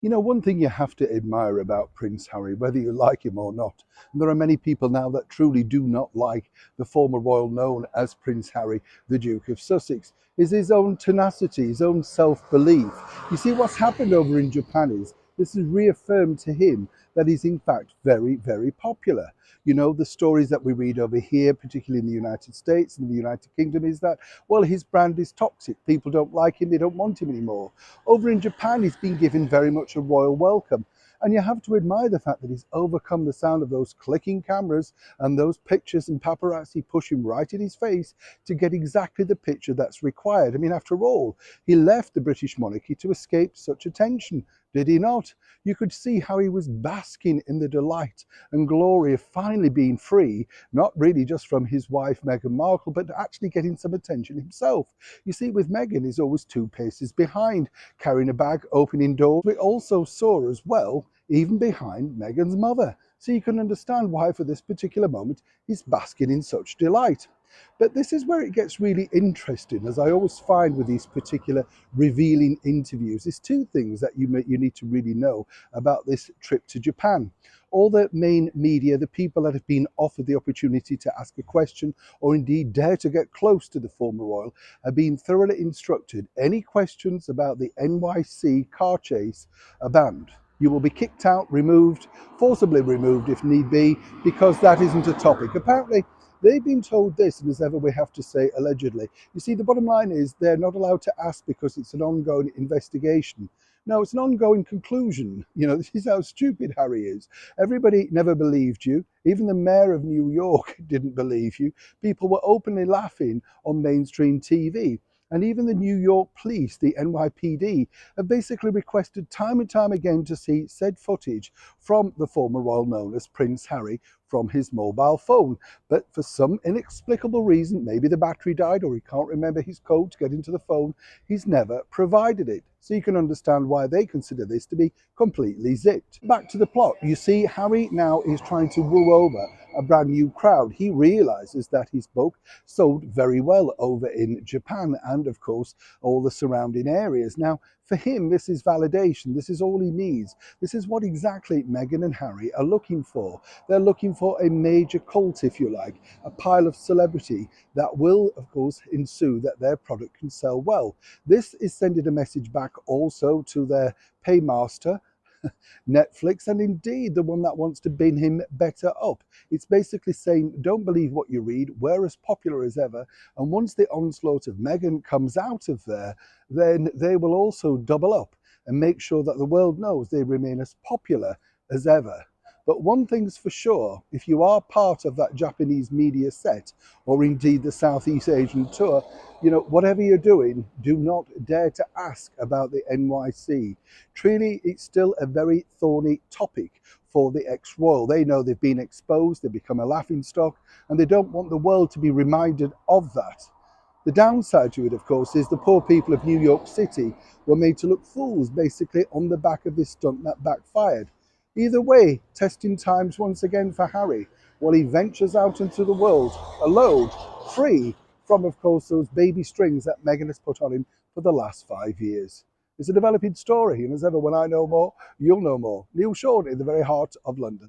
You know, one thing you have to admire about Prince Harry, whether you like him or not, and there are many people now that truly do not like the former royal known as Prince Harry, the Duke of Sussex, is his own tenacity, his own self-belief. You see, what's happened over in Japan is this has reaffirmed to him that he's in fact very, very popular. You know, the stories that we read over here, particularly in the United States and the United Kingdom, is that, well, his brand is toxic. People don't like him, they don't want him anymore. Over in Japan, he's been given very much a royal welcome. And you have to admire the fact that he's overcome the sound of those clicking cameras and those pictures and paparazzi push him right in his face to get exactly the picture that's required. I mean, after all, he left the British monarchy to escape such attention, did he not? You could see how he was basking in the delight and glory of finally being free, not really just from his wife Meghan Markle, but actually getting some attention himself. You see, with Meghan, he's always two paces behind, carrying a bag, opening doors. We also saw as well, even behind Meghan's mother. So you can understand why for this particular moment, he's basking in such delight. But this is where it gets really interesting, as I always find with these particular revealing interviews. There's two things that you need to really know about this trip to Japan. All the main media, the people that have been offered the opportunity to ask a question or indeed dare to get close to the former royal, have been thoroughly instructed. Any questions about the NYC car chase are banned. You will be kicked out, removed, forcibly removed if need be, because that isn't a topic. Apparently, they've been told this, and as ever we have to say allegedly. You see, the bottom line is they're not allowed to ask because it's an ongoing investigation. No, it's an ongoing conclusion. You know, this is how stupid Harry is. Everybody never believed you. Even the mayor of New York didn't believe you. People were openly laughing on mainstream TV. And even the New York police, the NYPD, have basically requested time and time again to see said footage from the former royal known as Prince Harry from his mobile phone. But for some inexplicable reason, maybe the battery died or he can't remember his code to get into the phone, he's never provided it. So you can understand why they consider this to be completely zipped. Back to the plot. You see, Harry now is trying to woo over a brand new crowd. He realizes that his book sold very well over in Japan and, of course, all the surrounding areas. Now, for him, this is validation. This is all he needs. This is what exactly Meghan and Harry are looking for. They're looking for a major cult, if you like, a pile of celebrity that will, of course, ensue that their product can sell well. This is sending a message back also to their paymaster, Netflix, and indeed the one that wants to bin him better up. It's basically saying, don't believe what you read, we're as popular as ever, and once the onslaught of Meghan comes out of there, then they will also double up and make sure that the world knows they remain as popular as ever. But one thing's for sure, if you are part of that Japanese media set, or indeed the Southeast Asian tour, you know, whatever you're doing, do not dare to ask about the NYC. Truly, it's still a very thorny topic for the ex-royal. They know they've been exposed, they've become a laughingstock, and they don't want the world to be reminded of that. The downside to it, of course, is the poor people of New York City were made to look fools, basically, on the back of this stunt that backfired. Either way, testing times once again for Harry, while he ventures out into the world, alone, free from, of course, those baby strings that Meghan has put on him for the last 5 years. It's a developing story, and as ever, when I know more, you'll know more. Neil Sean in the very heart of London.